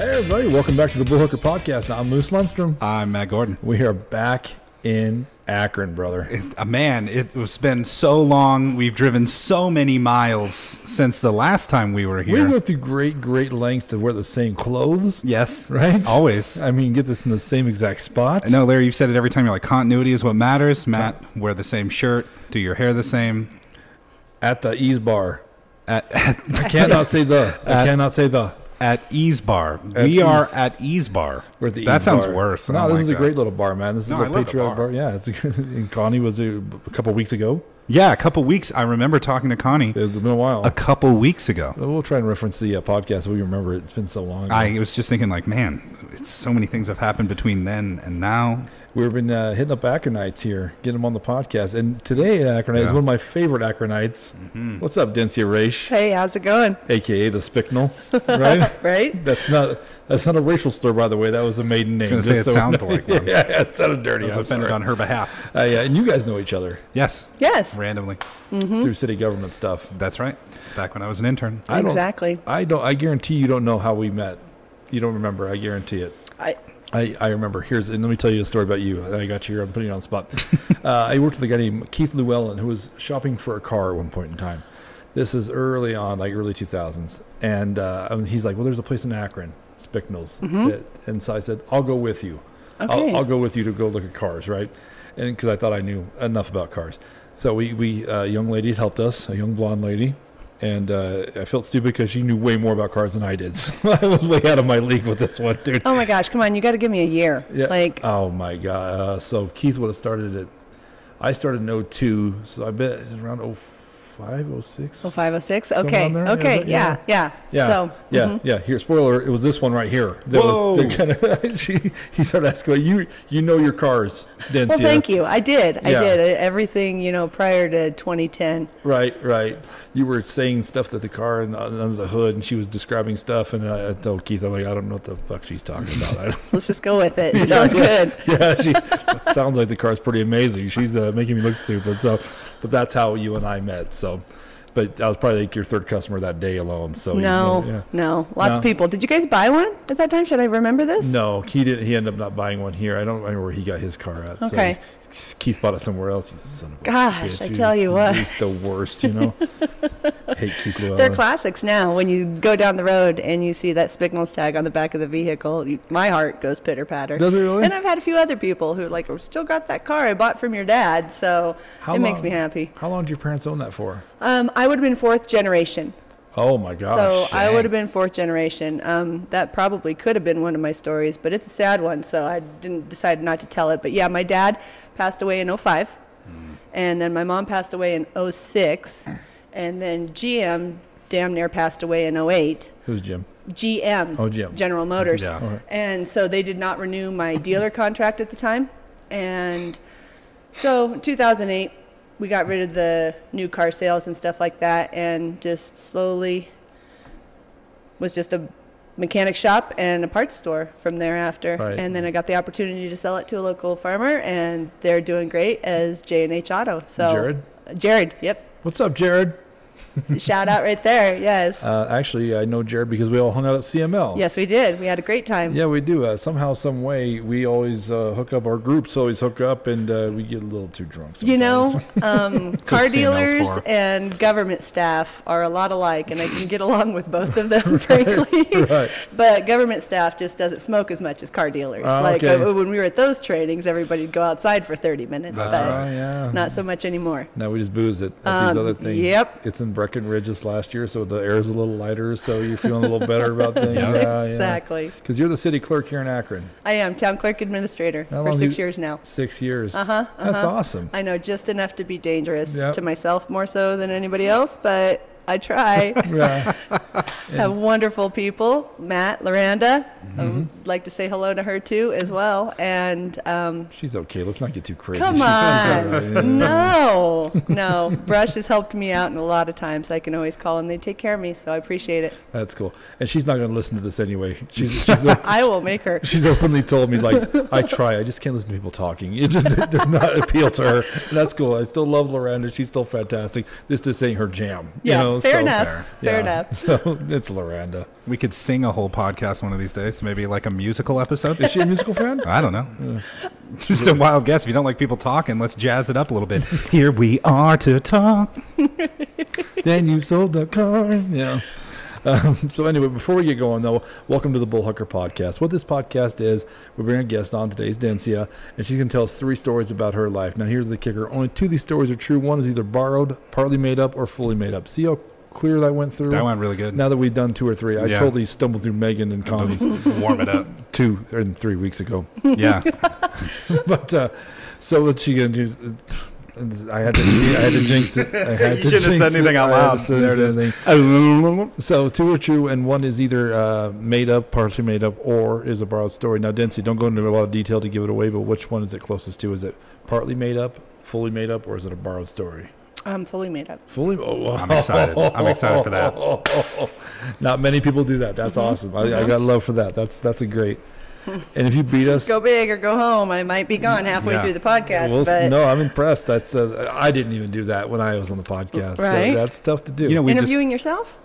Hey everybody, welcome back to the Bullhucker podcast. Now, I'm Moose Lundstrom. I'm Matt Gordon. We are back in Akron, brother. Man, it's been so long. We've driven so many miles since the last time we were here. We go through great lengths to wear the same clothes. Yes. Right? Always. I mean, get this in the same exact spot. I know, Larry, you've said it every time. You're like, continuity is what matters. Matt, wear the same shirt. Do your hair the same. At the Ease Bar. I cannot say the. I cannot say the. At Ease Bar. We are at Ease Bar. We're at the that Ease sounds Bar. worse. No, this is a great little bar, man. This is a patriotic bar. Yeah, it's and Connie was a couple weeks ago. Yeah, a couple weeks. I remember talking to Connie. It's been a while. A couple weeks ago. We'll try and reference the podcast. We remember it. It's been so long ago. I was just thinking, like, man, it's so many things have happened between then and now. We've been hitting up Akronites here, getting them on the podcast. And today at Akronite is one of my favorite Akronites. Mm-hmm. What's up, Dencia Raish? Hey, how's it going? AKA the Spicknell, right? Right? That's not a racial slur, by the way. That was a maiden name. I was going to say it sounded like one. Yeah, it sounded dirty. I was offended on her behalf. Yeah, and you guys know each other. Yes. Yes. Randomly. Mm-hmm. Through city government stuff. That's right. Back when I was an intern. Exactly. I guarantee you don't know how we met. You don't remember. I guarantee it. I remember. And let me tell you a story about you. I got you here. I'm putting you on the spot. I worked with a guy named Keith Llewellyn who was shopping for a car at one point in time. This is early on, like early 2000s. And he's like, well, there's a place in Akron, Spicknell's. Mm-hmm. And so I said, I'll go with you. Okay. I'll go with you to go look at cars, right? And because I thought I knew enough about cars. So a young lady had helped us, a young blonde lady. And I felt stupid because she knew way more about cars than I did. So I was way out of my league with this one, dude. Oh, my gosh. Come on. You got to give me a year. Yeah. Oh, my God. So Keith would have started at, I started in 02. So I bet it's around 05, 06. 05, 06. Okay. Okay. Yeah. So, yeah. Here, spoiler, it was this one right here. Whoa. He started asking, you know your cars, Dencia. Well, thank you. I did. Everything, prior to 2010. Right. You were saying stuff to the car and under the hood, and she was describing stuff, and I told Keith, I'm like, I don't know what the fuck she's talking about. Let's just go with it. It sounds good. Yeah, she sounds like the car's pretty amazing. She's making me look stupid. But that's how you and I met. So, but I was probably like your third customer that day alone. So no, lots of people. Did you guys buy one at that time? Should I remember this? No, he didn't. He ended up not buying one here. I don't remember where he got his car at. Okay. So Keith bought it somewhere else. He's son of a Gosh, bitch. I tell you what. He's the worst, Hate Keith Llewellyn. They're classics now. When you go down the road and you see that Spicknell's tag on the back of the vehicle, my heart goes pitter-patter. Does it really? And I've had a few other people who still got that car I bought from your dad, so makes me happy. How long did your parents own that for? I would have been fourth generation. Oh, my gosh. So dang. I would have been fourth generation. That probably could have been one of my stories, but it's a sad one, so I decided not to tell it. But, yeah, my dad passed away in 05, and then my mom passed away in 06, and then GM damn near passed away in 08. Who's Jim? GM. Oh, Jim. General Motors. Yeah. Okay. And so they did not renew my dealer contract at the time. And so in 2008, we got rid of the new car sales and stuff like that, and just slowly was just a mechanic shop and a parts store from thereafter. Right. And then I got the opportunity to sell it to a local farmer, and they're doing great as J&H Auto. So Jared, yep. What's up, Jared? Shout out right there, yes. Actually, I know Jared because we all hung out at CML. Yes, we did. We had a great time. Yeah, we do. Somehow, some way, we always hook up. Our groups always hook up, and we get a little too drunk sometimes. Car dealers and government staff are a lot alike, and I can get along with both of them, frankly. Right. But government staff just doesn't smoke as much as car dealers. When we were at those trainings, everybody'd go outside for 30 minutes. Not so much anymore. Now we just booze it at these other things. Yep. It's in Breckenridge this last year, so the air's a little lighter, so you're feeling a little better about things. Exactly. Because you're the city clerk here in Akron. I am town clerk administrator for 6 years now. 6 years. That's awesome. I know, just enough to be dangerous to myself more so than anybody else, but I try. Have wonderful people. Matt, Loranda. I would like to say hello to her too as well. And she's okay. Let's not get too crazy. Come on. Right. No. Brush has helped me out in a lot of times. I can always call and they take care of me, so I appreciate it. That's cool. And she's not going to listen to this anyway. She's I will make her. She's openly told me, I try. I just can't listen to people talking. It just does not appeal to her. And that's cool. I still love Loranda. She's still fantastic. This ain't her jam. Yes. Fair enough. Fair enough. So it's Loranda. We could sing a whole podcast one of these days. Maybe like a musical episode. Is she a musical fan? I don't know. Just a wild guess. If you don't like people talking, let's jazz it up a little bit. Here we are to talk. Then you sold the car. Yeah. So anyway, before we get going, though, welcome to the Bullhucker podcast. What this podcast is, we bring a guest on. Today's Dencia, and she's going to tell us 3 stories about her life. Now, here's the kicker. Only 2 of these stories are true. One is either borrowed, partly made up, or fully made up. See how clear that went through? That went really good. Now that we've done 2 or 3, I totally stumbled through Megan and Connie's. Warm it up. 2 and 3 weeks ago. Yeah. But so what's she going to do? I had to jinx it. You shouldn't have said anything out loud. There it is. So 2 are true, and 1 is either made up, partially made up, or is a borrowed story. Now, Dencia, don't go into a lot of detail to give it away, but which one is it closest to? Is it partly made up, fully made up, or is it a borrowed story? Fully made up. Fully. Oh, I'm excited. I'm excited for that. Not many people do that. That's awesome. I got love for that. That's a great. And if you beat us, go big or go home. I might be gone halfway through the podcast. Well, but no, I'm impressed. That's I didn't even do that when I was on the podcast. Right? So that's tough to do. You know, interviewing yourself?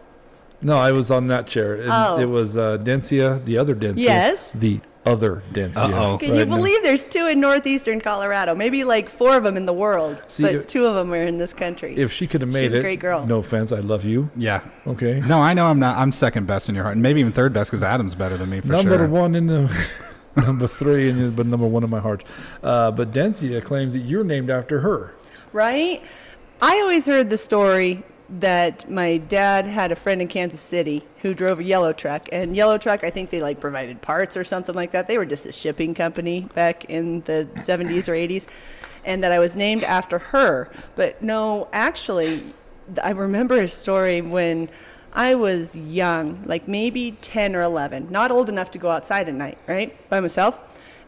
No, I was on that chair. It was Dencia, the other Dencia. Yes. The other Dencia. Can you believe there's 2 in northeastern Colorado? Maybe like 4 of them in the world, but 2 of them are in this country. If she could have made She's a great girl. No offense, I love you. Yeah. Okay. No, I know I'm not. I'm second best in your heart, and maybe even third best because Adam's better than me for sure. Number 1 in the. Number 3, but number 1 in my heart. But Dencia claims that you're named after her. Right? I always heard the story that my dad had a friend in Kansas City who drove a yellow truck. And yellow truck, I think they like provided parts or something like that. They were just a shipping company back in the 70s or 80s. And that I was named after her. But no, actually, I remember a story when I was young, like maybe 10 or 11, not old enough to go outside at night, right, by myself.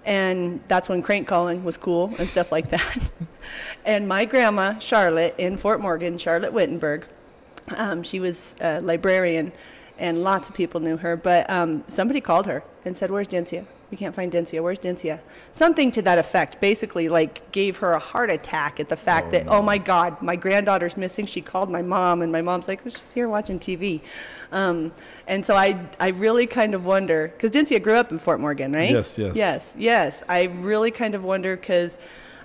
And that's when crank calling was cool and stuff like that. And my grandma, Charlotte, in Fort Morgan, Charlotte Wittenberg, she was a librarian, and lots of people knew her. But somebody called her and said, "Where's Dencia? We can't find Dencia. Where's Dencia?" Something to that effect. Basically, like, gave her a heart attack at the fact that, oh my God, my granddaughter's missing. She called my mom, and my mom's like, "Oh, she's here watching TV." And so I really kind of wonder, because Dencia grew up in Fort Morgan, right? Yes. I really kind of wonder, because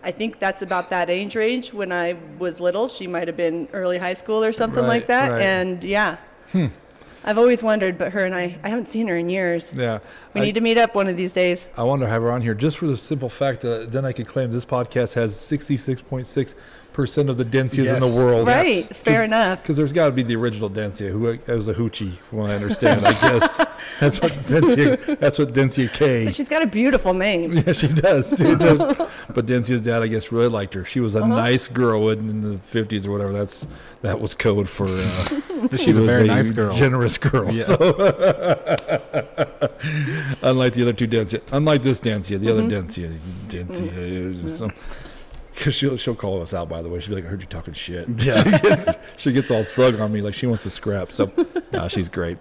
I think that's about that age range. When I was little, she might have been early high school or something like that. Right. And yeah. I've always wondered, but her and I haven't seen her in years. Yeah. We need to meet up one of these days. I want to have her on here just for the simple fact that then I could claim this podcast has 66.6% of the Dencias in the world. Right. Fair enough. Because there's got to be the original Dencia, who was a hoochie, from what I understand. I guess that's what Dencia K. But she's got a beautiful name. Yeah, she does. But Dencia's dad, I guess, really liked her. She was a nice girl in the 50s or whatever. That was code for. She's a very nice girl, generous girl. Yeah. So, unlike the other 2 Dencia, unlike this Dencia, the other Dencia. Because she'll call us out, by the way. She'll be like, "I heard you talking shit." Yeah. she gets all thug on me, like she wants to scrap. So she's great.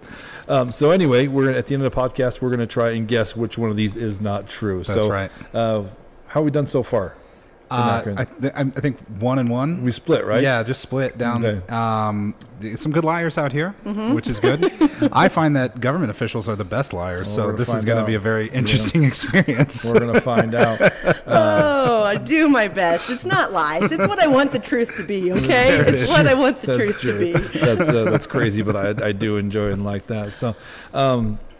So anyway, we're at the end of the podcast. We're going to try and guess which one of these is not true. That's right. How have we done so far? I think 1 and 1. We split, right? Yeah, just split down. Okay. Some good liars out here, which is good. I find that government officials are the best liars, so this is going to be a very interesting experience. We're going to find out. I do my best. It's not lies. It's what I want the truth to be, okay? It's what I want the truth to be. That's crazy, but I do enjoy and like that. So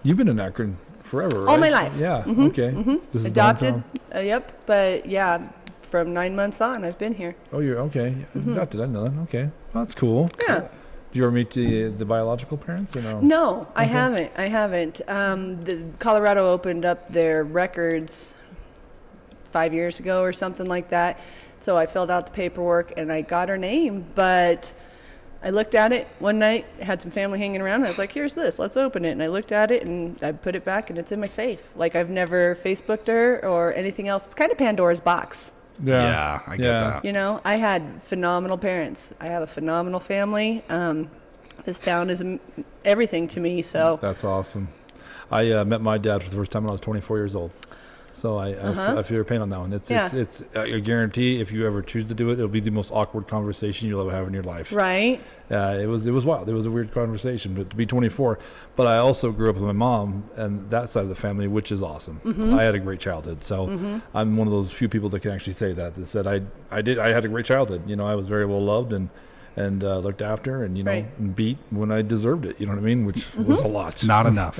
you've been in Akron forever, right? All my life. Yeah, okay. This is adopted, yep, but yeah. From 9 months on, I've been here. Oh, you're okay. Adopted, I know that. Okay, well, that's cool. Yeah. Cool. Did you ever meet the biological parents? Or no? No, I haven't. The Colorado opened up their records 5 years ago or something like that. So I filled out the paperwork and I got her name, but I looked at it one night, had some family hanging around, and I was like, "Here's this, let's open it." And I looked at it and I put it back and it's in my safe. Like, I've never Facebooked her or anything else. It's kind of Pandora's box. Yeah, I get that. You know, I had phenomenal parents. I have a phenomenal family. This town is everything to me. So that's awesome. I met my dad for the first time when I was 24 years old. So I feel your pain on that one. It's I guarantee if you ever choose to do it, it'll be the most awkward conversation you'll ever have in your life. Right. It was wild. It was a weird conversation, but to be 24. But I also grew up with my mom and that side of the family, which is awesome. I had a great childhood. So I'm one of those few people that can actually say that said I had a great childhood. You know, I was very well loved and looked after and, you know, and beat when I deserved it. You know what I mean? Which was a lot. Not enough.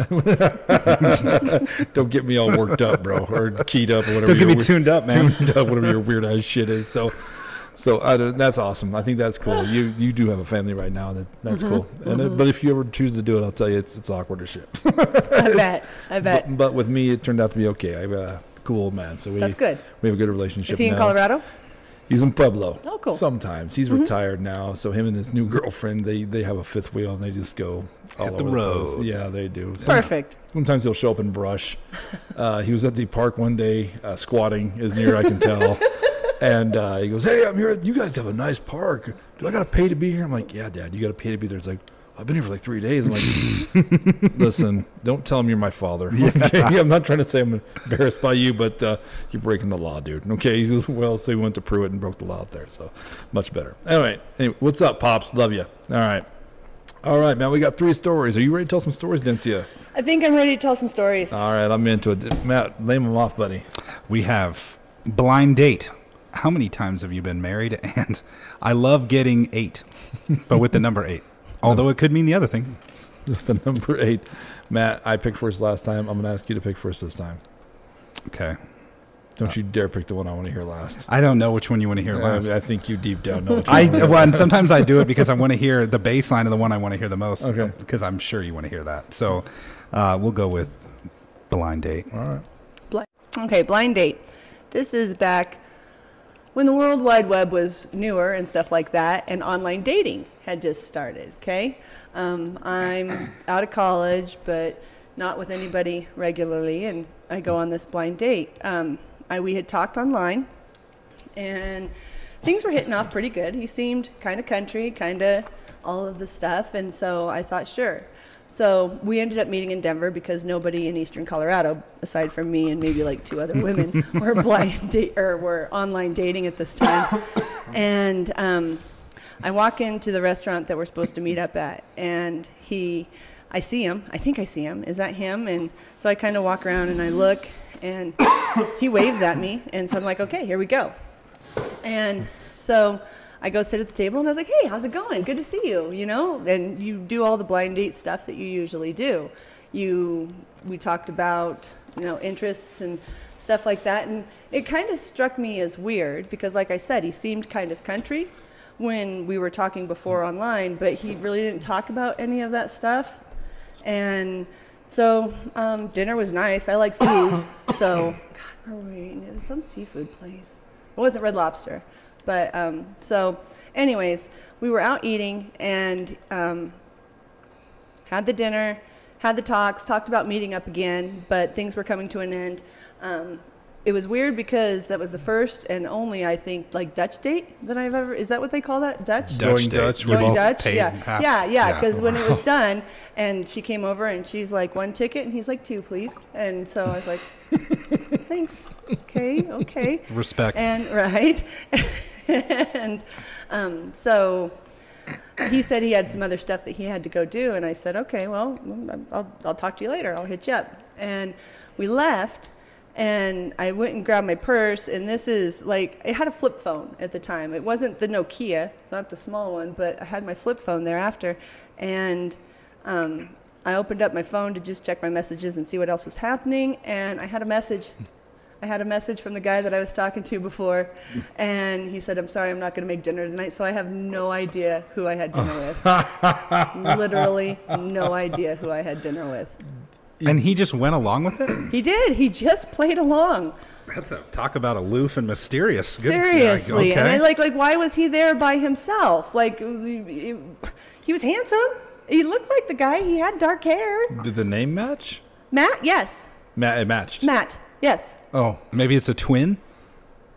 Don't get me all worked up, bro, or keyed up, or whatever. Don't get me tuned up, man. Tuned up, whatever your weird ass shit is. So that's awesome. I think that's cool. You do have a family right now. That's cool. And but if you ever choose to do it, I'll tell you, it's awkward as shit. I bet. But with me, it turned out to be okay. I'm a cool old man. So that's good. We have a good relationship. Is he now. in Colorado? He's in Pueblo. Oh, cool. Sometimes. He's retired now. So him and his new girlfriend, they have a fifth wheel and they just go all over the road. Yeah, they do. Perfect. Sometimes he'll show up in brush. He was at the park one day, squatting as near I can tell. And he goes, "Hey, I'm here. You guys have a nice park. Do I got to pay to be here?" I'm like, "Yeah, Dad, you got to pay to be there." It's like, "I've been here for like 3 days." I'm like, "Listen, don't tell him you're my father." Okay? I'm not trying to say I'm embarrassed by you, but you're breaking the law, dude. Okay? He goes, "Well," so he went to Pruitt and broke the law out there. So much better. Anyway, what's up, Pops? Love you. All right, man. We got 3 stories. Are you ready to tell some stories, Dencia? I think I'm ready to tell some stories. All right, I'm into it. Matt, name them off, buddy. We have blind date. How many times have you been married? And I love getting 8, but with the number 8. Although it could mean the other thing. The number 8. Matt, I picked first last time. I'm going to ask you to pick first this time. Okay. Don't you dare pick the one I want to hear last. I don't know which one you want to hear last. I think you deep down know which one. And sometimes I do it because I want to hear the bass line of the one I want to hear the most. Okay. Because I'm sure you want to hear that. So we'll go with blind date. All right. Okay, blind date. This is back when the World Wide Web was newer and stuff like that, and online dating had just started, okay? I'm out of college, but not with anybody regularly, and I go on this blind date. We had talked online, and things were hitting off pretty good. He seemed kind of country, kind of all of the stuff, and so I thought, sure. So we ended up meeting in Denver because nobody in Eastern Colorado, aside from me and maybe like 2 other women, were online dating at this time. And I walk into the restaurant that we're supposed to meet up at, and I see him. I think I see him. Is that him? And so I kind of walk around and I look, and he waves at me, and so I'm like, okay, here we go. And so I go sit at the table, and I was like, hey, how's it going? Good to see you, you know? And you do all the blind date stuff that you usually do. We talked about, you know, interests and stuff like that, and it kind of struck me as weird because, like I said, he seemed kind of country when we were talking before online, but he really didn't talk about any of that stuff. And so dinner was nice. I like food. So, God, where were we eating? It was some seafood place. It wasn't Red Lobster. But so anyways, we were out eating and had the dinner, had the talked about meeting up again, but things were coming to an end. It was weird because that was the first and only, I think, like Dutch date that I've ever, is that what they call that? Dutch? Dutch date. Going Dutch? Yeah, because when it was done and she came over and she's like, 1 ticket, and he's like, 2, please. And so I was like, thanks. Okay. Respect. And right. And so he said he had some other stuff that he had to go do, and I said, okay, well, I'll talk to you later. I'll hit you up. And we left, and I went and grabbed my purse, and this is like, it had a flip phone at the time. It wasn't the Nokia, not the small one, but I had my flip phone thereafter, and I opened up my phone to just check my messages and see what else was happening, and I had a message. From the guy that I was talking to before, and he said, I'm sorry, I'm not going to make dinner tonight, so I have no idea who I had dinner with. Literally no idea who I had dinner with. And he just went along with it? He did. He just played along. That's talk about aloof and mysterious. Good. Seriously. Okay. And I like, why was he there by himself? Like, he was handsome. He looked like the guy. He had dark hair. Did the name match? Matt, yes. It matched. Matt, yes. Oh, maybe it's a twin?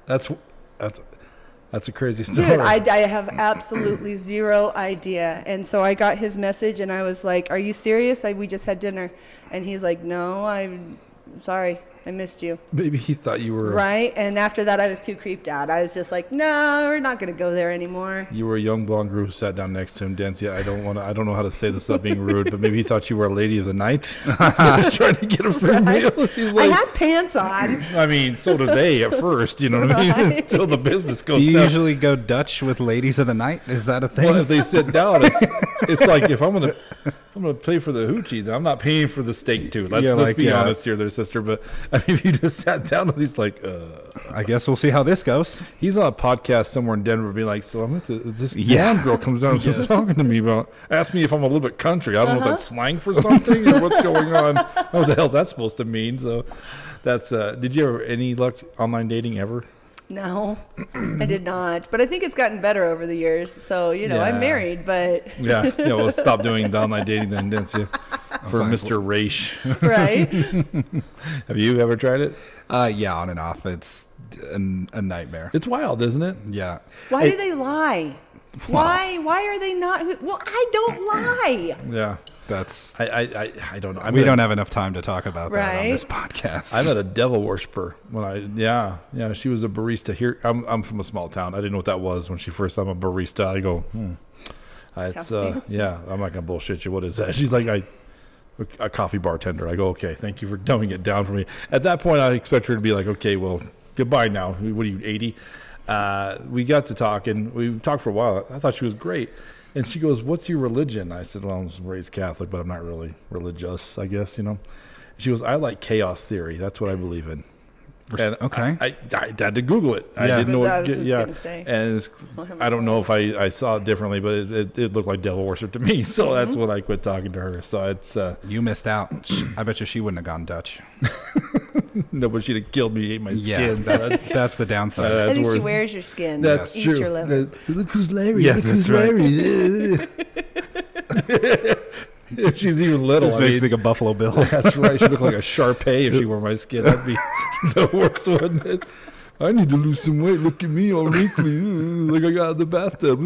That's a crazy story. Dude, I have absolutely zero idea. And so I got his message, and I was like, are you serious? We just had dinner. And he's like, no, I'm sorry. I missed you. Maybe he thought you were right. And after that, I was too creeped out. I was just like, no, we're not going to go there anymore. You were a young blonde girl who sat down next to him, Dencia. I don't know how to say this without being rude, but maybe he thought you were a lady of the night. Just trying to get a free meal. She's like, I had pants on. I mean, so do they at first, you know what I mean? Until the business goes Do you down. usually go Dutch with ladies of the night? Is that a thing? Well, if they sit down, it's like if I'm gonna pay for the hoochie, then I'm not paying for the steak too. Let's be honest here, there, sister. But I mean, if you just sat down and he's like, I guess we'll see how this goes. he's on a podcast somewhere in Denver, being like, so I'm at this blonde girl comes down and starts talking to me about, ask me if I'm a little bit country. I don't know if that's slang for something or what's going on. I don't know what the hell that's supposed to mean. So that's. Did you ever any luck online dating ever? No, I did not. But I think it's gotten better over the years. So, I'm married, but... Yeah, we'll stop doing the online dating then, Dencia, for Mr. Raish. Right? Have you ever tried it? Yeah, on and off. It's a nightmare. It's wild, isn't it? Yeah. Why do they lie? Why are they not... Well, I don't lie. Yeah. That's... I don't know. we don't have enough time to talk about that on Right? this podcast. I met a devil worshiper when she was a barista here. I'm from a small town. I didn't know what that was when she first said I'm a barista. I go, it's Sounds fancy. I'm not gonna bullshit you. What is that? She's like, a coffee bartender. I go, okay, thank you for dumbing it down for me. At that point, I expect her to be like, okay, well, goodbye now. What are you, 80? We got to talking. We talked for a while. I thought she was great. And she goes, what's your religion? I said, well, I was raised Catholic, but I'm not really religious, I guess, She goes, I like chaos theory. That's what I believe in. And okay. I had to Google it. I didn't know That's what. what I was gonna say. And I don't know if I saw it differently, but it looked like devil worship to me. So that's when I quit talking to her. So it's You missed out. I bet you she wouldn't have gone Dutch. no, but she'd have killed me, ate my Yeah, skin. that's the downside. I That's think she worse. wears your skin. That's Eats true. your liver. Look who's Larry. Yes, Look that's who's right. Larry. If she's even little, This makes like a Buffalo Bill. that's right. She'd look like a Shar-Pei if she wore my skin. That'd be the worst, wouldn't it? I need to lose some weight. Look at me, all wrinkly, like I got out of the bathtub.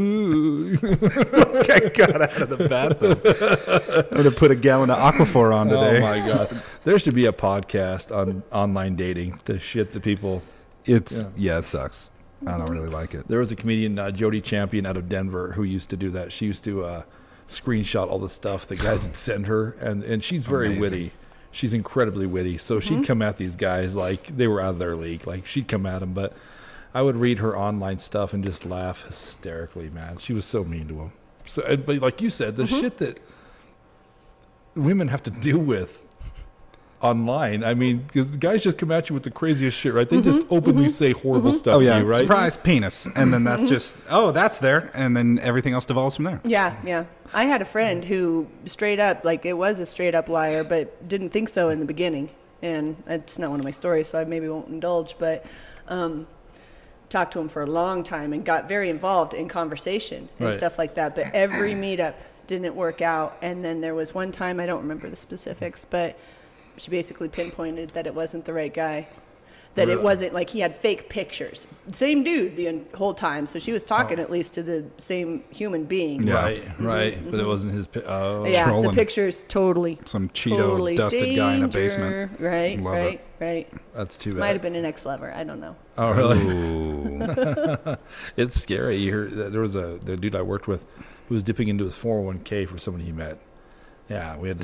Like I got out of the bathtub. I'm gonna put a gallon of Aquaphor on today. Oh my god! There should be a podcast on online dating. The shit that people. It sucks. I don't really like it. There was a comedian, Jody Champion, out of Denver, who used to do that. She used to screenshot all the stuff that guys would send her, and she's very witty. She's incredibly witty. So she'd come at these guys like they were out of their league. Like she'd come at them, but I would read her online stuff and just laugh hysterically, man. She was so mean to them. So, but like you said, the shit that women have to deal with online. I mean, because guys just come at you with the craziest shit, right? They just openly say horrible stuff to you, right? Surprise penis. And then that's just, that's there. And then everything else devolves from there. Yeah. I had a friend who straight up, like it was a straight up liar, but didn't think so in the beginning. And it's not one of my stories, so I maybe won't indulge, but talked to him for a long time and got very involved in conversation and stuff like that. But every meetup didn't work out. And then there was one time, I don't remember the specifics, but she basically pinpointed that it wasn't the right guy. That it wasn't like he had fake pictures. Same dude the whole time. So she was talking at least to the same human being. Yeah. Right. But it wasn't his. Yeah, Trolling. the picture's totally. Some Cheeto totally dusted guy in a danger. basement. Right, Love right. That's too bad. Might have been an ex-lover. I don't know. Oh, really? Ooh. It's scary. You heard there was the dude I worked with who was dipping into his 401k for somebody he met. Yeah, we had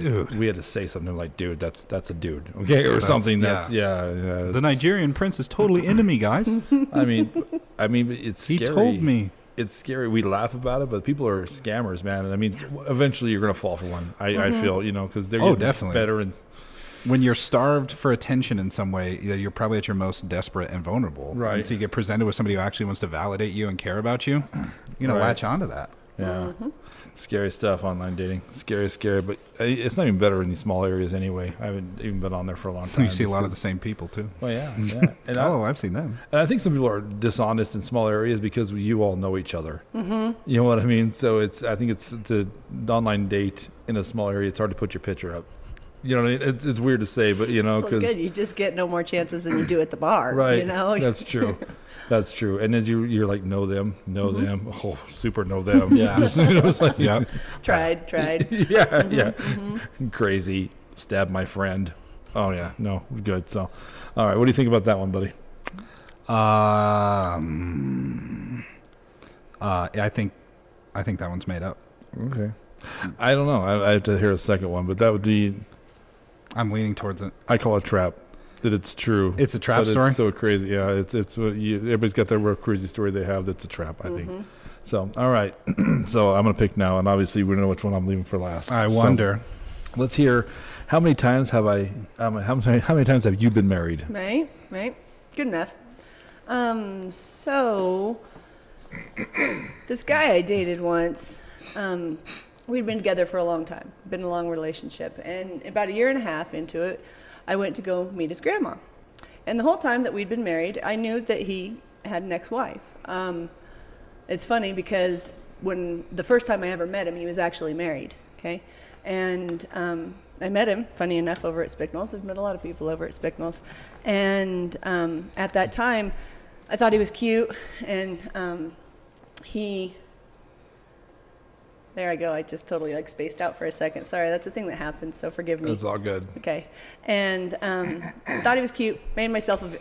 to say something like, "Dude, that's a dude," okay, or something. The Nigerian prince is totally into me, guys. I mean, it's He scary. told me. It's scary. We laugh about it, but people are scammers, man. And I mean, eventually you're gonna fall for one. I feel, because they're getting definitely better and. When you're starved for attention in some way, you're probably at your most desperate and vulnerable. Right. And so you get presented with somebody who actually wants to validate you and care about you. You're going to latch onto that. Yeah. Scary stuff, online dating. Scary. But it's not even better in these small areas anyway. I haven't even been on there for a long time. You see a lot of the same people, too. Well, yeah. And I've seen them. And I think some people are dishonest in small areas because you all know each other. Mm-hmm. You know what I mean? So I think it's the online date in a small area. It's hard to put your picture up. You know what I mean? It's weird to say, but Well, it's good. You just get no more chances than you do at the bar. Right. That's true. That's true. And then you're like, know them. Oh, super know them. Yeah. It's like, Tried. yeah. Crazy. Stab my friend. Oh yeah, no, good. So, all right, what do you think about that one, buddy? I think that one's made up. Okay, I don't know. I have to hear a second one, but that would be. I'm leaning towards it. I call it trap. That it's true. It's a trap story. It's so crazy. Yeah, it's what everybody's got their real crazy story they have. That's a trap. I think. So all right. So I'm gonna pick now, and obviously we don't know which one I'm leaving for last. I wonder. So, let's hear. How many times have I? How many times have you been married? Right. Good enough. So this guy I dated once, we'd been together for a long time, been in a long relationship, and about a year and a half into it, I went to go meet his grandma. And the whole time that we'd been married, I knew that he had an ex-wife. It's funny because when the first time I ever met him, he was actually married, okay? And I met him, funny enough, over at Spicknell's. I've met a lot of people over at Spicknell's. And at that time, I thought he was cute, and there I go. I just totally spaced out for a second. Sorry, that's a thing that happens, so forgive me. That's all good. Okay. And thought he was cute. I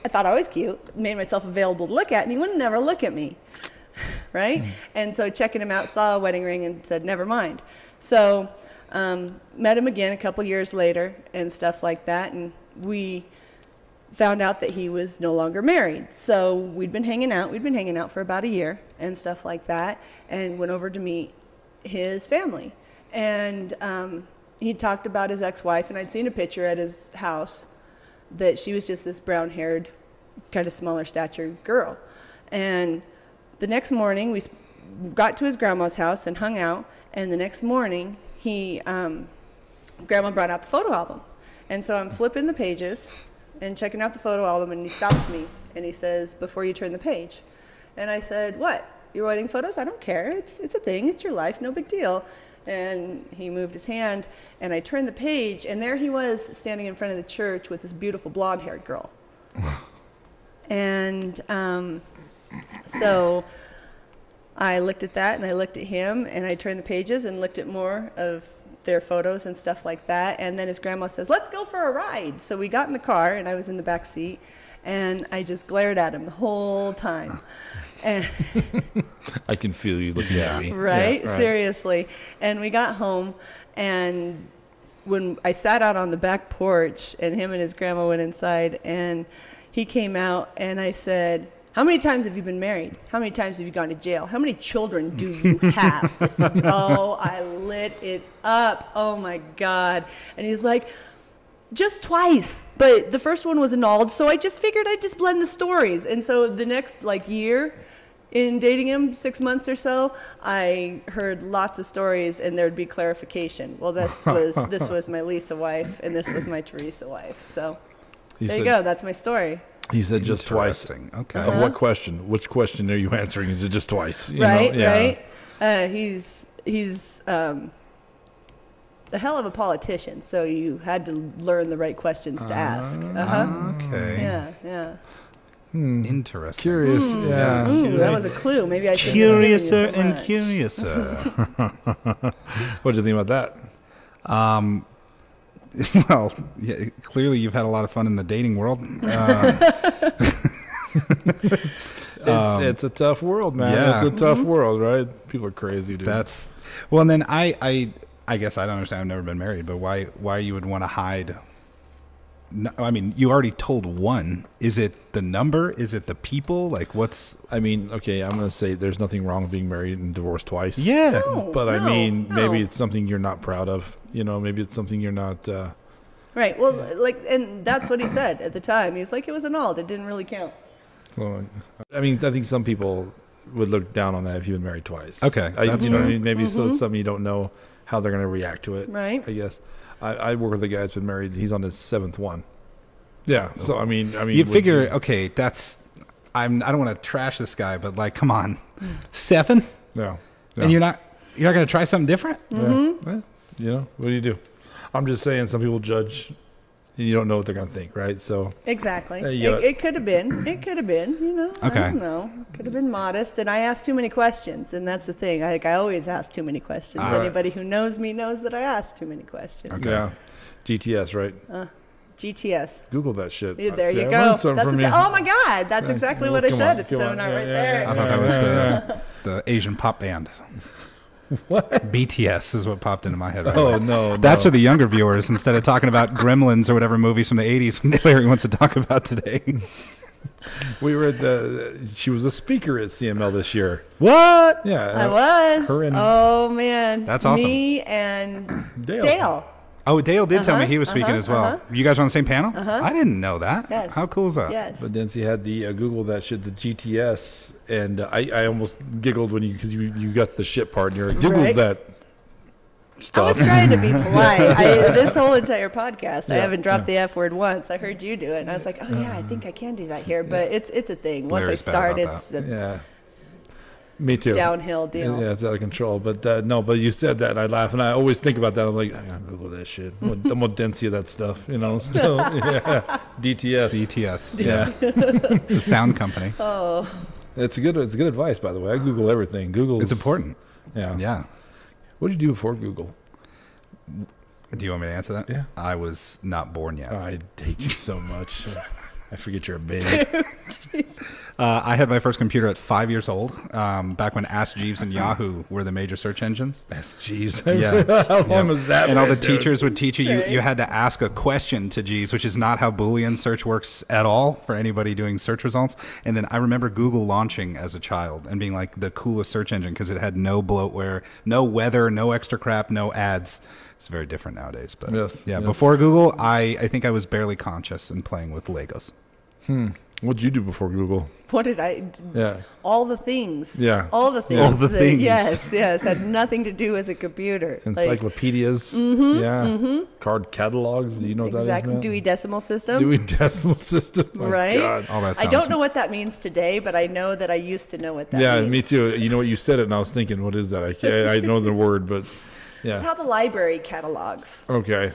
thought I was cute. Made myself available to look at, and he wouldn't never look at me. Right? And so checking him out, saw a wedding ring and said, never mind. So met him again a couple years later and stuff like that. And we found out that he was no longer married. So we'd been hanging out for about a year and stuff like that, and went over to meet his family. And he talked about his ex-wife, and I'd seen a picture at his house that she was just this brown-haired, kind of smaller stature girl. And the next morning, we got to his grandma's house and hung out, and the next morning, Grandma brought out the photo album. And so I'm flipping the pages and checking out the photo album, and he stops me, and he says, before you turn the page. And I said, what? Your wedding photos? I don't care. It's a thing. It's your life. No big deal. And he moved his hand, and I turned the page, and there he was standing in front of the church with this beautiful blonde-haired girl. And so I looked at that, and I looked at him, and I turned the pages and looked at more of their photos and stuff like that. And then his grandma says, let's go for a ride. So we got in the car, and I was in the back seat, and I just glared at him the whole time. And I can feel you looking at me. Right? Yeah, right. Seriously. And we got home, and when I sat out on the back porch, and him and his grandma went inside, and he came out, and I said, how many times have you been married? How many times have you gone to jail? How many children do you have? I lit it up. Oh, my God. And he's like, just twice. But the first one was annulled, so I just figured I'd just blend the stories. And so the next, year in dating him, 6 months or so, I heard lots of stories, and there'd be clarification. Well, this was my Lisa wife, and this was my Teresa wife. So there you go. That's my story. He said just twice. Okay. Of what question? Which question are you answering? Is it just twice? Right. He's a hell of a politician, so you had to learn the right questions to ask. Okay. Yeah. Interesting. Curious. Yeah. That was a clue. Maybe I should. Curiouser and curiouser. What did you think about that? Well, yeah, clearly you've had a lot of fun in the dating world. It's a tough world, man. Yeah. It's a tough world, right? People are crazy, dude. Well, and then I guess I don't understand. I've never been married, but why you would want to hide? No, I mean, you already told one. Is it the number? Is it the people? What's? I mean, okay, I'm going to say there's nothing wrong with being married and divorced twice. Yeah. Maybe it's something you're not proud of. Maybe it's something you're not. Right. Well, and that's what he said at the time. He's like, it was annulled. It didn't really count. So, I think some people would look down on that if you've been married twice. Okay. Maybe it's something you don't know how they're going to react to it. Right. I guess. I work with a guy that's been married. He's on his 7th one. Yeah. So I mean, you figure, okay, that's. I don't want to trash this guy, but come on, 7. Yeah. And you're not going to try something different. Mm-hmm. Yeah. What do you do? I'm just saying, some people judge. You don't know what they're going to think, right? So exactly. It could have been. It could have been. Okay. I don't know. Could have been modest, and I asked too many questions, and that's the thing. I always ask too many questions. Anybody who knows me knows that I ask too many questions. Okay. Yeah. GTS, right? GTS. Google that shit. There See, you I go. learned something from you. Oh my God, that's exactly what I said at the seminar right there. I thought that was the Asian pop band. What? BTS is what popped into my head. Right Oh, now. no. That's for the younger viewers. Instead of talking about Gremlins or whatever movies from the 80s Larry wants to talk about today. We were at she was a speaker at CML this year. What? Yeah. I was. Her and oh, man. That's awesome. Me and Dale. Oh, Dale did tell me he was speaking as well. You guys were on the same panel? I didn't know that. Yes. How cool is that? Yes. But Dencia had the Google that shit, the GTS, and I almost giggled when because you got the shit part and you're like, Googled that stuff. I was trying to be polite. This whole entire podcast, I haven't dropped the F word once. I heard you do it, and I was like, oh yeah, I think I can do that here. But it's a thing. Once Larry's I start, bad about it's Yeah. Me too. downhill deal. Yeah, it's out of control. But no, but you said that, and I laugh, and I always think about that. I'm like, I gotta Google that shit. I'm gonna Dencia that stuff, you know. So yeah, DTS. BTS. Yeah, It's a sound company. Oh, it's good advice, by the way. I Google everything. Google. It's important. Yeah. Yeah. What did you do before Google? Do you want me to answer that? Yeah. I was not born yet. I hate you so much. I forget you're a baby. I had my first computer at 5 years old, back when Ask Jeeves and Yahoo were the major search engines. That's Jeeves. Yeah. How long was that? And all the dude? teachers would teach you had to ask a question to Jeeves, which is not how Boolean search works at all for anybody doing search results. And then I remember Google launching as a child and being like the coolest search engine because it had no bloatware, no weather, no extra crap, no ads. It's very different nowadays. But yes. Before Google, I think I was barely conscious and playing with Legos. What'd you do before Google? what did I? Yeah. All the things. Yeah. All the things. All the things. Yes. Had nothing to do with the computer. Encyclopedias. Card catalogs. Do you know what that is? Exactly. Matt? Dewey Decimal System. Dewey Decimal System. Oh, Right? God. All that I sounds don't know what that means today, but I know that I used to know what that Yeah, means. me too. You know what, you said it, and I was thinking, what is that? I know the word, but yeah. It's how the library catalogs. Okay.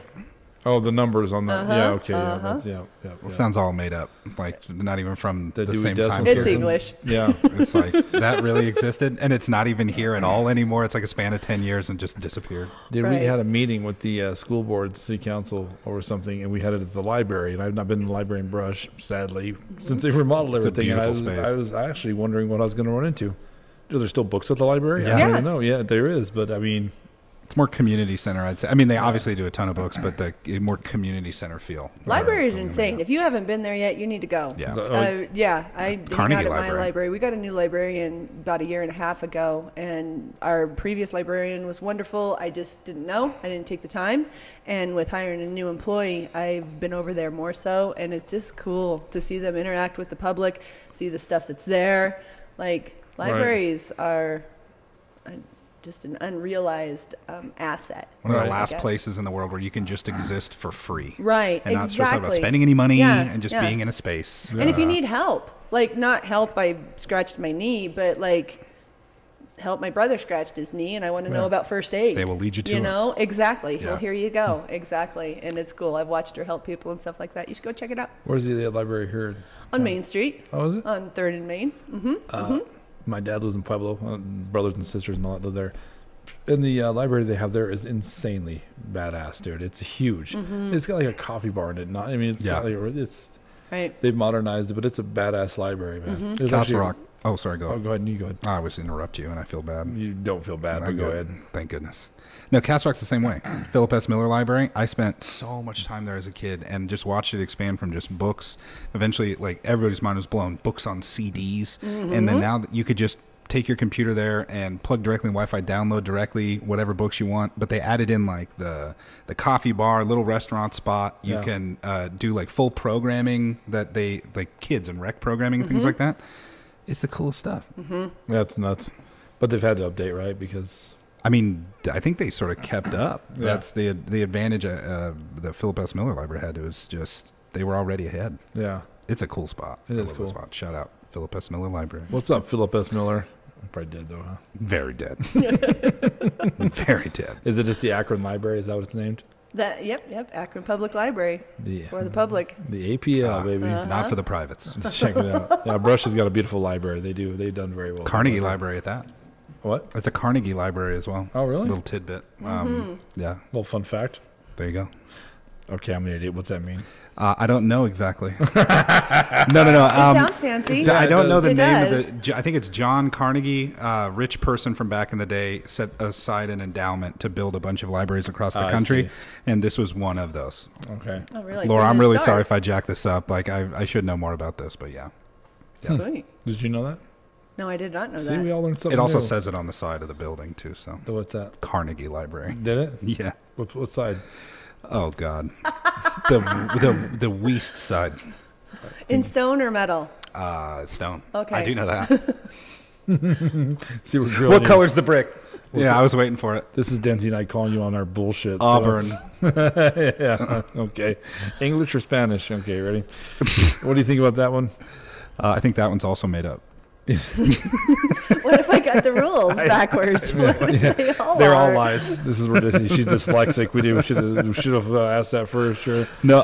Oh, the numbers on that. Yeah. Okay. Yeah. That's, yeah. It sounds all made up, like not even from the Dewey same Decimal time. It's System. English. Yeah. It's like that really existed, and it's not even here at all anymore. It's like a span of 10 years and just disappeared. Dude, Right. we had a meeting with the school board, city council, or something, and we had it at the library. And I've not been in the library in Brush, sadly, since they remodeled It's a everything. And beautiful space. I was actually wondering what I was going to run into. Are there still books at the library? Yeah. I don't even know. Yeah, there is, but I mean, It's more community center, I'd say. I mean, they obviously do a ton of books, but the more community center feel. Library is insane. If you haven't been there yet, you need to go. Yeah. I hang Carnegie out at my Library. library. We got a new librarian about a year and a half ago, and our previous librarian was wonderful. I just didn't know. I didn't take the time. And with hiring a new employee, I've been over there more so, and it's just cool to see them interact with the public, see the stuff that's there. Like, libraries are just an unrealized asset. One of Right. the I last guess. places in the world where you can just exist for free. Right, And not stress out about exactly. spending any money Yeah, and just yeah. being in a space. And if you need help, like not help, I scratched my knee, but like help, my brother scratched his knee and I want to know about first aid. They will lead you to You it. know, exactly. Yeah. Well, here you go. Exactly. And it's cool. I've watched her help people and stuff like that. You should go check it out. where's the library here? On Main Street, Oh, is it? on 3rd and Main. My dad lives in Pueblo. Brothers and sisters and all that live there. And the library they have there is insanely badass, dude. It's huge. It's got like a coffee bar in it. Not, I mean, it's got like, it's Right. they've modernized it, but it's a badass library, man. There's Castle actually- Rock. Oh, sorry, go Oh, ahead. go ahead. You go ahead. I always interrupt you, and I feel bad. You don't feel bad, I'm but go good. ahead. Thank goodness. No, Castle Rock's the same way. Philip S. Miller Library. I spent so much time there as a kid and just watched it expand from just books. Eventually, like everybody's mind was blown. Books on CDs, and then now that you could just take your computer there and plug directly in Wi-Fi, download directly whatever books you want. But they added in like the coffee bar, little restaurant spot. You Yeah. can do like full programming that they like kids and rec programming and things like that. It's the coolest stuff. That's nuts. But they've had to update, right? Because I mean, I think they sort of kept up. Yeah. That's the advantage the Philip S. Miller Library had. It was just they were already ahead. yeah. It's a cool spot. It I is love cool. the spot. Shout out Philip S. Miller Library. What's up, Philip S. Miller? I'm probably dead though, huh? Very dead. Very dead. Is it just the Akron Library? Is that what it's named? Yep. Akron Public Library The for the public. the APL, baby. Not for the privates. Check it out. Yeah, Brush has got a beautiful library. They've done very well. Carnegie Library at that. What? It's a Carnegie Library as well. Oh, really? Little tidbit. Yeah. Little fun fact. There you go. Okay, I'm an idiot. What's that mean? I don't know exactly. No. It sounds fancy. I don't know the It name does. of the. I think it's John Carnegie, rich person from back in the day, set aside an endowment to build a bunch of libraries across the country, and this was one of those. Okay. Oh, really? Laura, I'm From the really start. sorry if I jack this up. Like I should know more about this, but yeah. Sweet. Did you know that? No, I did not know See, that. we all learned something It also new. says it on the side of the building too. So What's that? Carnegie Library. Did it? Yeah. What side? Oh God. the west side. In stone or metal? Stone. Okay. I do know that. See, we're grilling What you. color's the brick? Yeah, I was waiting for it. This is Dencia and I calling you on our bullshit. so Auburn. yeah. Okay. English or Spanish? Okay, ready? What do you think about that one? I think that one's also made up. What if I got the rules backwards? What if they all They're are? all lies. This is where she's dyslexic. We should have asked that first. Sure. No,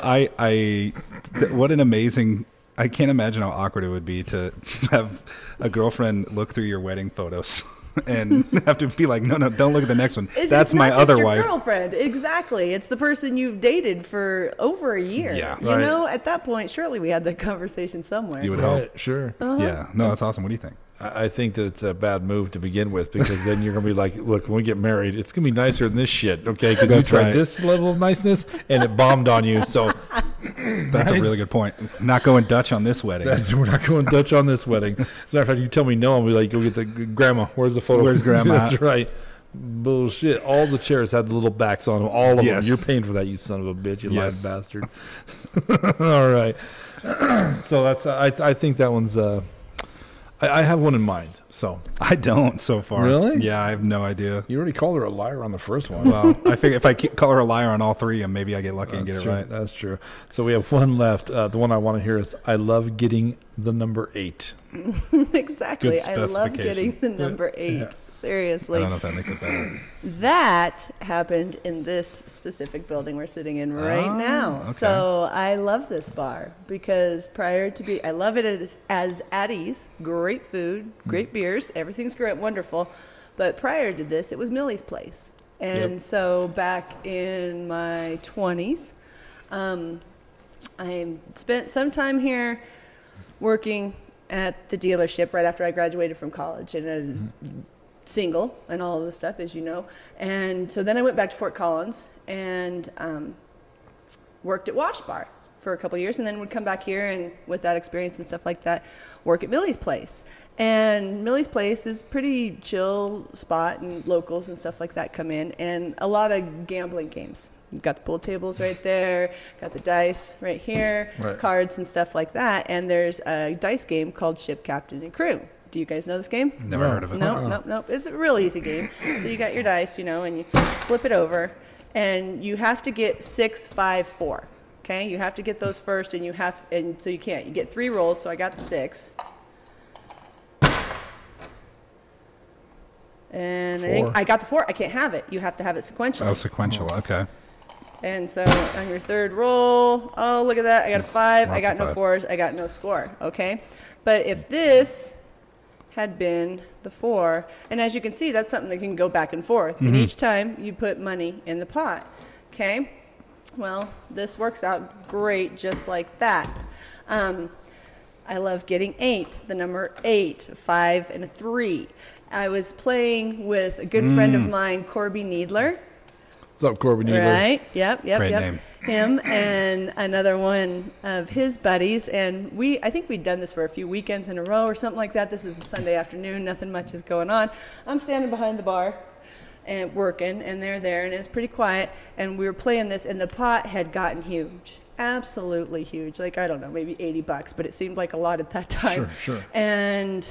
what an amazing. I can't imagine how awkward it would be to have a girlfriend look through your wedding photos and have to be like, no, don't look at the next one. That's It's my not just other your wife. girlfriend. Exactly. It's the person you've dated for over a year. Yeah. You Right. know, at that point, surely we had that conversation somewhere. You would Right. hope. Sure. Yeah. No, that's awesome. What do you think? I think that it's a bad move to begin with because then you're gonna be like, look, when we get married, it's gonna be nicer than this shit, okay? Because you That's tried right. this level of niceness and it bombed on you. So That's a really good point. Not going Dutch on this wedding. we're not going Dutch on this wedding. As a matter of fact, you tell me no, I'll be like, go get the grandma. Where's the photo? Where's grandma? That's right. Bullshit. All the chairs had the little backs on them. All of Yes. them. You're paying for that, you son of a bitch, you Yes. lying bastard. All right. So that's. I think that one's. I have one in mind. So I don't so far. Really? Yeah, I have no idea. you already called her a liar on the first one. Well, I figure if I call her a liar on all three, and maybe I get lucky and get That's it true. right. That's true. So we have one left. The one I want to hear is I love getting the number 8. Exactly. Good I love specification. getting the number 8. Yeah. I Seriously. don't know if that makes it better. That happened in this specific building we're sitting in right Oh, now. okay. So I love this bar because I love it as at ease. Great food, great beers, everything's great, wonderful. But prior to this, it was Millie's Place. And Yep. so back in my 20s, I spent some time here working at the dealership right after I graduated from college. And I was single and all of this stuff, as you know. And so then I went back to Fort Collins and worked at Wash Bar for a couple of years, and then would come back here and with that experience and stuff like that, work at Millie's Place. And Millie's Place is pretty chill spot, and locals and stuff like that come in, and a lot of gambling games. You've got the pool tables right there, got the dice right here, Right. cards and stuff like that. And there's a dice game called Ship Captain and Crew. Do you guys know this game? Never No. heard of it. Nope. It's a real easy game. So you got your dice, and you flip it over, and you have to get 6, 5, 4. Okay, you have to get those first, and so you can't. You get 3 rolls. So I got the 6, and Four. I got the 4. I can't have it. You have to have it sequentially. Oh, sequential. Okay. And so on your third roll, oh, look at that. I got a 5. I Lots got of no five. 4s. I got no score. Okay. But if this had been the 4, and as you can see, that's something that can go back and forth. And each time you put money in the pot. Okay. Well, this works out great just like that. I love getting 8, the number 8, 5, and a 3. I was playing with a good friend of mine, Corby Needler. What's up, Corbin? Needler? Right. Yep. Great name. Him and another one of his buddies, and I think we'd done this for a few weekends in a row or something like that. This is a Sunday afternoon. Nothing much is going on. I'm standing behind the bar and working, and they're there, and it's pretty quiet. And we were playing this, and the pot had gotten huge. Absolutely huge. Like, I don't know, maybe $80, but it seemed like a lot at that time. Sure. And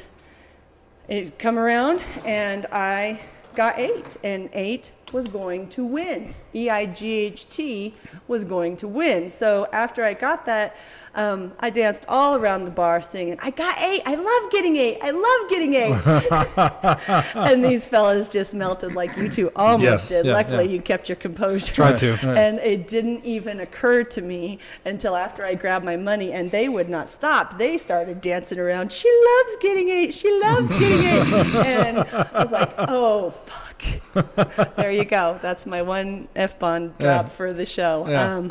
it come around, and I got 8, and 8 was going to win. EIGHT was going to win. So after I got that, I danced all around the bar singing, I got 8, I love getting 8, I love getting 8. And these fellas just melted like you two almost Yes. did. Yeah, Luckily, yeah. you kept your composure. Tried to. Right. And it didn't even occur to me until after I grabbed my money, and they would not stop. They started dancing around. She loves getting 8. She loves getting 8. And I was like, oh, fuck. There you go. That's my one F-bomb drop for the show.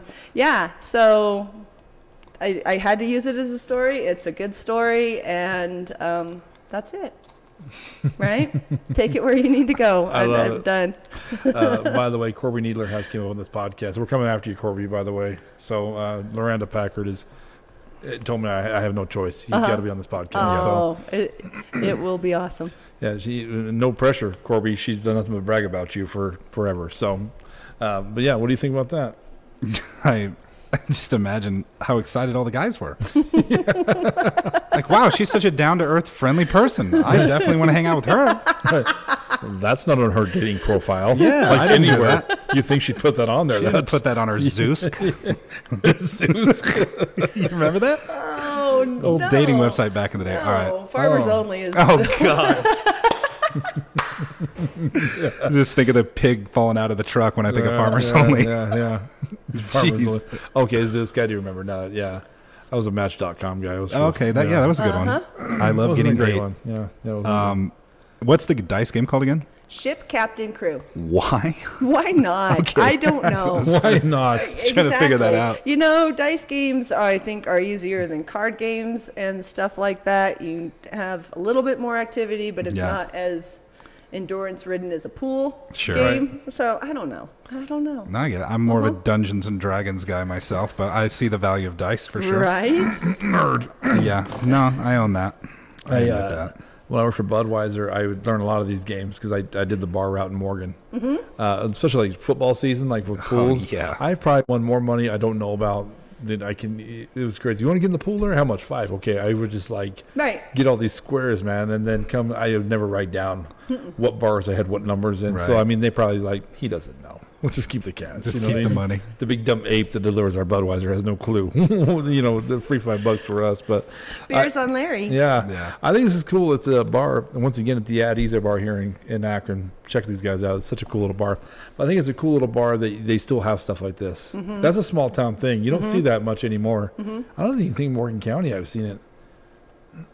So I had to use it as a story. It's a good story, and that's it. Right? Take it where you need to go. I'm done. By the way, Corby Needler has came up on this podcast. We're coming after you, Corby, by the way. So Miranda Packard told me I have no choice. He's got to be on this podcast. Oh, it will be awesome. Yeah, no pressure, Corby. She's done nothing but brag about you for forever. So, but yeah, what do you think about that? I just imagine how excited all the guys were. Like, wow, she's such a down-to-earth, friendly person. I definitely want to hang out with her. That's not on her dating profile. Yeah, like I didn't know anywhere. that. You think she'd put that on there? She didn't put that on her Zeus. Zeus. You remember that? Oh, no. Old dating website back in the day. No, All right. Farmers Only is. Oh, God. Just think of the pig falling out of the truck when I think of Farmers Only. Yeah. Farmers Only. Okay, Zeus guy, do you remember? No, yeah. I was a Match.com guy. That was a good one. I love getting a great paid. one. Yeah, that was what's the dice game called again? Ship Captain Crew. Why? Why not? Okay. I don't know. Why not? Exactly. Trying to figure that out. You know, dice games I think are easier than card games and stuff like that. You have a little bit more activity, but it's not as endurance ridden as a pool game. Right. So I don't know. No, I get it. I'm more of a Dungeons and Dragons guy myself, but I see the value of dice for sure. Right? Nerd. Yeah. No, I own that. I admit that. When I worked for Budweiser, I would learn a lot of these games because I did the bar route in Morgan. Especially like football season, like with pools. Yeah. I probably won more money I don't know about than I can. It was crazy. You want to get in the pool there? How much? 5. Okay. I would just get all these squares, man, and then I would never write down what bars I had what numbers in. Right. So, I mean, they probably he doesn't know. Let's just keep the cash. Just keep the money. The big dumb ape that delivers our Budweiser has no clue. The free $5 for us. But beers on Larry. Yeah. I think this is cool. It's a bar. Once again, at the Adiza bar here in Akron. Check these guys out. It's such a cool little bar. But I think it's a cool little bar that they still have stuff like this. That's a small town thing. You don't see that much anymore. I don't even think Morgan County I've seen it.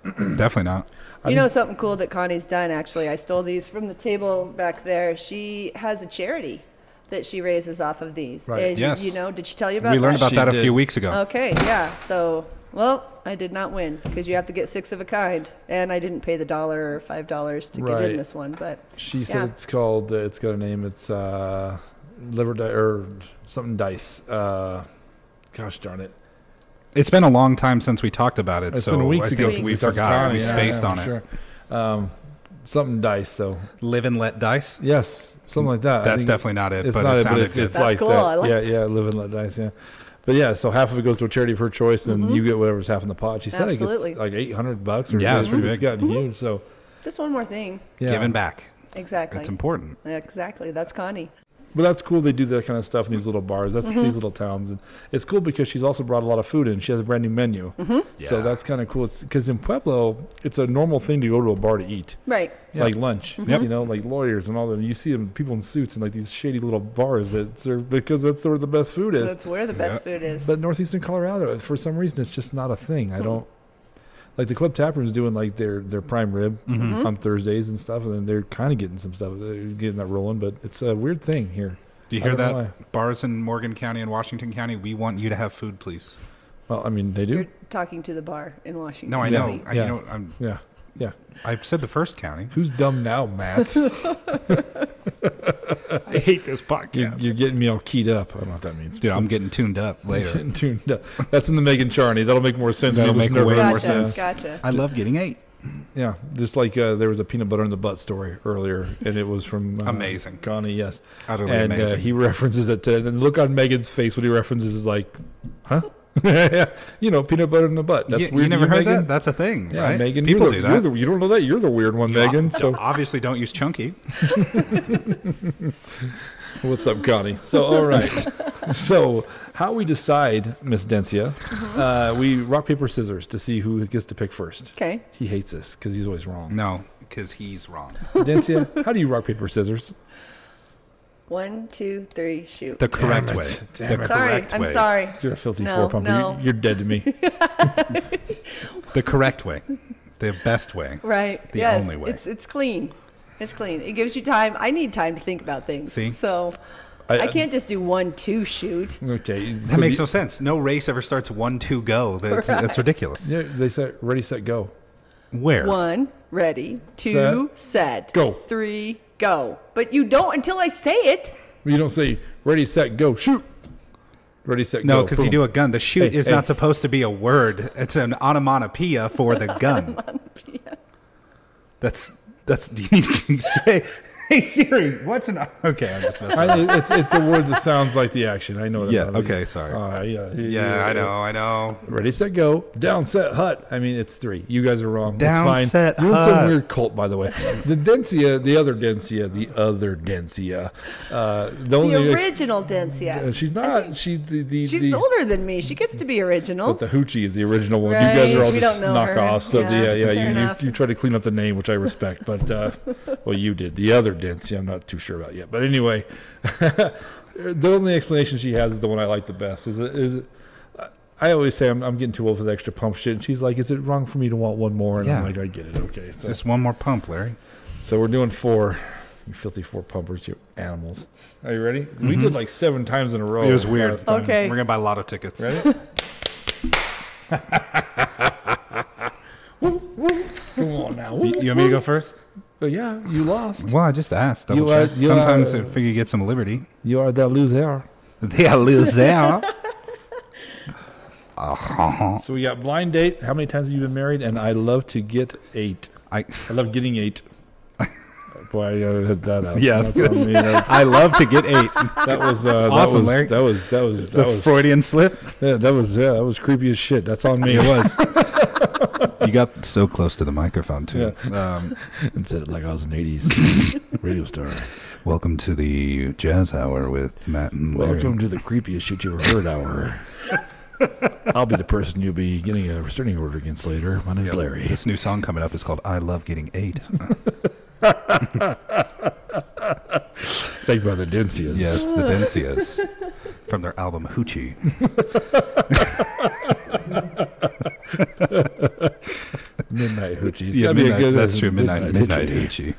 Definitely not. You know something cool that Connie's done, actually? I stole these from the table back there. She has a charity that she raises off of these. Right. And, yes. did she tell you about that? We learned about that a few weeks ago. Okay, yeah. So, I did not win because you have to get 6 of a kind. And I didn't pay the $1 or $5 to get in this one. But she said it's called, it's got a name. It's liver or something dice. Gosh darn it. It's been a long time since we talked about it. It's been weeks ago. We forgot. We spaced on it. Sure. Something dice, though. Live and let dice? Yes, something like that. That's definitely not it, it's but not it sounded good. It's That's like cool. that. I like live and let dice, yeah. But yeah, so half of it goes to a charity of her choice, and you get whatever's half in the pot. She said it's like $800 or it's pretty big. It's gotten huge. So just one more thing. Giving back. Exactly. It's important. Exactly. That's Connie. But that's cool. They do that kind of stuff in these little bars. That's these little towns, and it's cool because she's also brought a lot of food in. She has a brand new menu, so that's kind of cool. It's because in Pueblo, it's a normal thing to go to a bar to eat, right? Like lunch, like lawyers and all that. You see them, people in suits and like these shady little bars that serve because that's where the best food is. That's where the best food is. But northeastern Colorado, for some reason, it's just not a thing. I don't. Like the Club Taproom's doing like their prime rib on Thursdays and stuff, and then they're kind of getting some stuff, they're getting that rolling. But it's a weird thing here. Do you hear that? Bars in Morgan County and Washington County, we want you to have food, please. Well, I mean, they do. You're talking to the bar in Washington. No, I know. Yeah. I said the first county. Who's dumb now, Matt? I hate this podcast. You're getting me all keyed up. I don't know what that means. Dude, I'm getting tuned up later. Getting tuned up. That's in the Megan Charney. That'll make more sense. That'll make way more sense. Gotcha. I love getting 8. Yeah, just like there was a peanut butter in the butt story earlier, and it was from amazing Connie. Yes, utterly amazing. He references it to, and the look on Megan's face when he references is like, huh? Yeah, peanut butter in the butt. That's weird. You never heard Megan? that? That's a thing, yeah, right? Megan, people do that. You don't know that? You're the weird one, Megan. So obviously, don't use chunky. What's up, Connie? So, all right. So, how we decide, Miss Dencia, we rock, paper, scissors to see who gets to pick first. Okay. He hates this because he's always wrong. No, because he's wrong. Dencia, how do you rock, paper, scissors? 1, 2, 3, shoot. The correct way. I'm sorry. You're a filthy four-pumper. No. You're dead to me. The correct way. The best way. Right. The only way. It's clean. It's clean. It gives you time. I need time to think about things. See? So I can't just do 1-2 shoot. Okay. That makes no sense. No race ever starts 1-2 go. That's ridiculous. Yeah, they said ready, set, go. Where? 1, ready. 2, set. Go. 3, go. But you don't until I say it. You don't say ready, set, go, shoot. Ready, set, go. No, because you do a gun. The shoot is not supposed to be a word. It's an onomatopoeia for the gun. That's. Do you need to say? Hey Siri, what's an? Okay, I'm just messing. It's a word that sounds like the action. I know what Yeah. I mean. Okay. Sorry. Yeah. I know. Ready, set, go. Down, set, hut. I mean, it's 3. You guys are wrong. Down, it's fine. set, You're in some hut. weird cult, by the way. The Dencia, the other Dencia. The original Dencia. She's not. She's the. She's older than me. She gets to be original. But the Hoochie is the original one. Right. You guys are all We just don't know her. knockoffs. So Yeah, you try to clean up the name, which I respect. But well, you did. The other Dencia, I'm not too sure about yet. But anyway, the only explanation she has is the one I like the best. I always say I'm getting too old for the extra pump shit. And she's like, is it wrong for me to want one more? And I'm like, I get it. Okay. So, Just one more pump, Larry. so we're doing 4. You filthy 4 pumpers, you animals. Are you ready? We did like 7 times in a row. It was weird. last time. Okay. We're gonna buy lotto tickets. Ready? Come on now. You want me to go first? Oh, yeah, you lost. Well, I just asked. You are- you Sometimes are- I figure you get some liberty. You are the loser. They are loser. So we got blind date. How many times have you been married? And I love to get 8. I love getting 8. Boy, I gotta hit that out. Yes. That's on me. I love to get 8. That was Awesome, Larry. that was The Freudian slip. that was creepy as shit. That's on me. It was. You got so close to the microphone too. And said it like I was an 80s radio star. Welcome to the Jazz Hour with Matt and Larry. Welcome to the creepiest shit you ever heard hour. I'll be the person you'll be getting a restraining order against later. My name's Larry. This new song coming up is called "I Love Getting 8." Sang by the Dencias. Yes, the Dencias from their album Hoochie. Midnight Hoochie. It's Yeah, gotta be a good. that's true. Midnight Hoochie.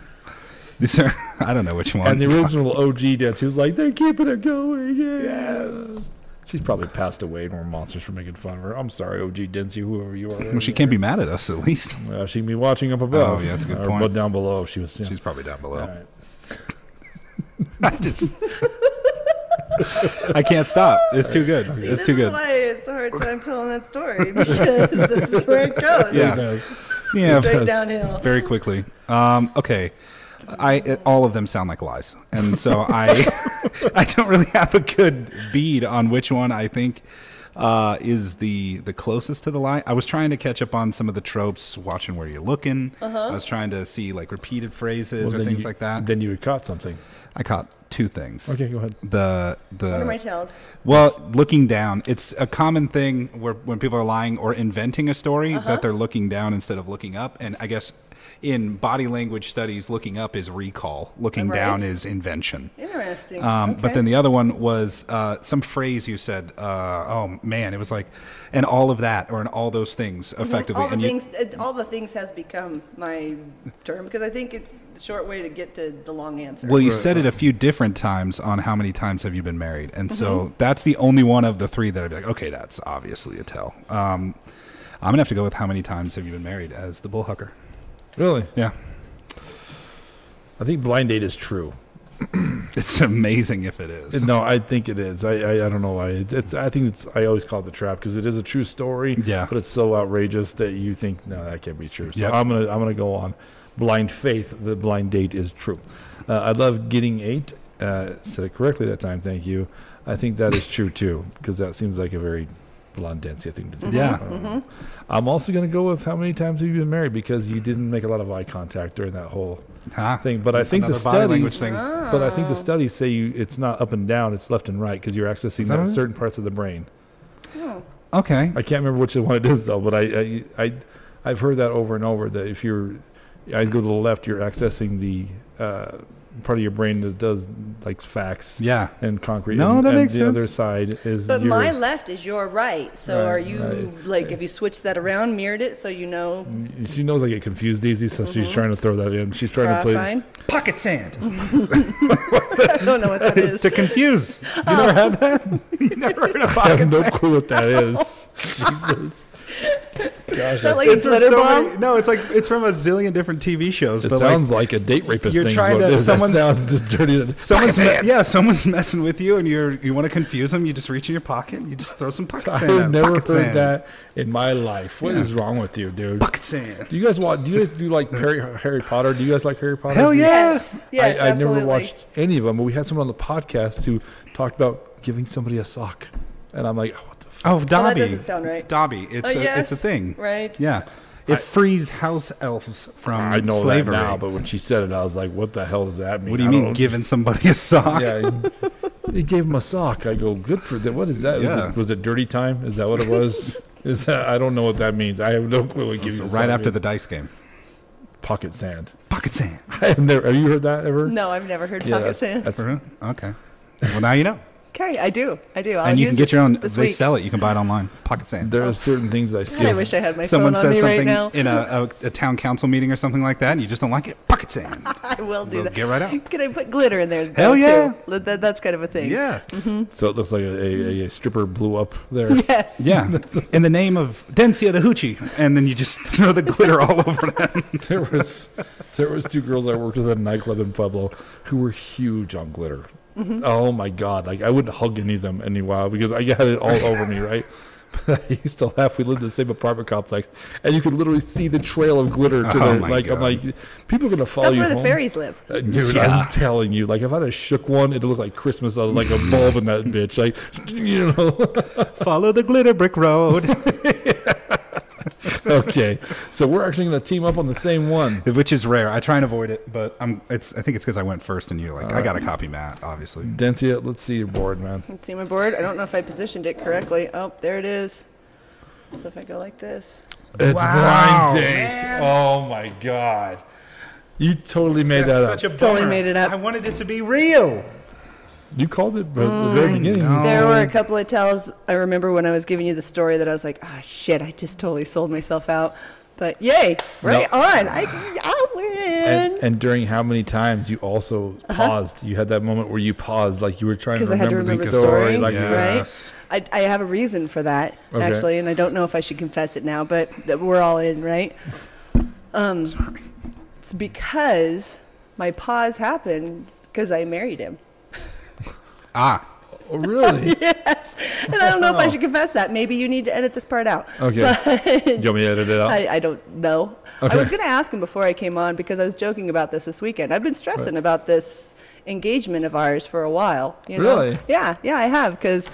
These are, I don't know which one. And the original OG dance, he was like, they're keeping it going. Yeah. Yes. She's probably passed away and we're monsters for making fun of her. I'm sorry, OG Dencia, whoever you are. Well, she can't be mad at us, at least. She can be watching up above. Oh, yeah, that's a good or point. But down below, if she was. Yeah. She's probably down below. All right. I can't stop. It's too good. See, It's too good. This is why it's a hard time telling that story because this is where it goes. Yeah. Yeah, Straight downhill. very quickly. Okay. All of them sound like lies, and so I don't really have a good bead on which one I think is the closest to the lie. I was trying to catch up on some of the tropes, watching where you're looking. I was trying to see like repeated phrases or things like that. Then you had caught something. I caught 2 things. Okay, go ahead. The What are my tells? Well, looking down. It's a common thing where when people are lying or inventing a story that they're looking down instead of looking up. And I guess in body language studies, looking up is recall. Looking down is invention. Interesting. But then the other one was some phrase you said, oh man, it was like, and all of that, or in all those things, effectively. All the things has become my term because I think it's the short way to get to the long answer. Well, you said it a few different times on how many times have you been married. And so that's the only one of the 3 that I'd be like, okay, that's obviously a tell. I'm going to have to go with how many times have you been married as the Bullhucker. Really? Yeah. I think blind date is true. It's amazing if it is. No, I think it is. I don't know why. I always call it the trap because it is a true story. Yeah. But it's so outrageous that you think, no, that can't be true. So I'm gonna go on blind faith. The blind date is true. I love getting 8. Said it correctly that time. Thank you. I think that is true too because that seems like a very blonde Dencia thing to do. Yeah. I'm also going to go with how many times have you been married because you didn't make a lot of eye contact during that whole thing. But I think the studies, but I think the studies say it's not up and down, it's left and right because you're accessing certain parts of the brain. Oh. Okay. I can't remember which one it is though, but I've heard that over and over that if your eyes go to the left, you're accessing the part of your brain that does like facts. Yeah. And concrete. No, and, that and makes the sense. other side is. But my left is your right. So Right, are you right. like, if you switch that around, mirrored it, so you know? She knows I get confused easy, so she's trying to throw that in. She's trying Cross to play. sign. Pocket sand. I don't know what that is. To confuse. You never had that? You never heard of I pocket have no sand? clue what that is. Jesus. Gosh, that like It's from glitter so bomb? many, no, it's from a zillion different TV shows. it but sounds like a date rapist you're thing. is trying what it to- is. That someone's- sounds just dirty. someone's messing with you, and you want to confuse them. You just reach in your pocket, and you just throw some pocket sand. I've at 'em. never Pocket heard sand. that in my life. What is wrong with you, dude? Pocket sand. Do you guys watch? Do you guys do like Harry Potter? Do you guys like Harry Potter? Hell yeah. Yes, I never absolutely. watched any of them, but we had someone on the podcast who talked about giving somebody a sock, and I'm like, what the fuck? Oh, Dobby. that doesn't sound right. Dobby. It's Yes, a thing. Right. Yeah. It frees house elves from I know slavery. that now, but when she said it, I was like, what the hell does that mean? What do you I mean don't- giving somebody a sock? Yeah, he gave him a sock. I go, good for that. What is that? Yeah. Was it dirty time? Is that what it was? Is that, I don't know what that means. I have no clue what giving So a right sock after means. the dice game. Pocket sand. Pocket sand. I have never. Have you heard that ever? No, I've never heard Yeah, pocket sand. That's Okay. Well, now you know. Okay, I do. I'll And you use can get it your own. this They week. sell it. You can buy it online. Pocket sand. there are certain things that I God, steal. I wish I had my Someone phone on says me right something now. in a town council meeting or something like that, and you just don't like it. Pocket sand. I will do We'll that. get right out. Can I put glitter in there? Hell though, yeah. Too? That's kind of a thing. Yeah. So it looks like a stripper blew up there. Yes. Yeah. In the name of Dencia the Hoochie, and then you just throw the glitter all over them. There was two girls I worked with at a nightclub in Pueblo who were huge on glitter. Oh my god! Like I wouldn't hug any of them any while because I had it all over me, right? But I used to laugh. We lived in the same apartment complex, and you could literally see the trail of glitter to Oh the my like. I'm God. like, people are gonna follow That's you where the home. fairies live. Dude, Yeah. I'm telling you, like if I had a shook one, it'd look like Christmas, like a bulb in that bitch. Like, you know. Follow the glitter brick road. Okay, so we're actually gonna team up on the same one. Which is rare. I try and avoid it, but I think it's because I went first, and you're like, I got to copy Matt, obviously. Dencia, let's see your board, man. Let's see my board. I don't know if I positioned it correctly. Oh, there it is. So if I go like this. It's Wow, blind date. man. Oh my god, you totally made that up. Such a Totally bummer. made it up. I wanted it to be real. You called it at the very beginning. know. There were a couple of tells. I remember when I was giving you the story that I was like, ah, shit, I just totally sold myself out. But yay, right No. on. I win. And during how many times you also paused? You had that moment where you paused, like you were trying to 'Cause I had to remember the remember the story. Like Yeah. Yes. I have a reason for that, Okay. actually, and I don't know if I should confess it now, but we're all in, right? It's because my pause happened because I married him. Ah. Oh, really? Yes. And I don't know if I should confess that. Maybe you need to edit this part out. Okay. But You want me to edit it out? I don't know. Okay. I was going to ask him before I came on because I was joking about this weekend. I've been stressing about this engagement of ours for a while. You know? Really? Yeah, I have because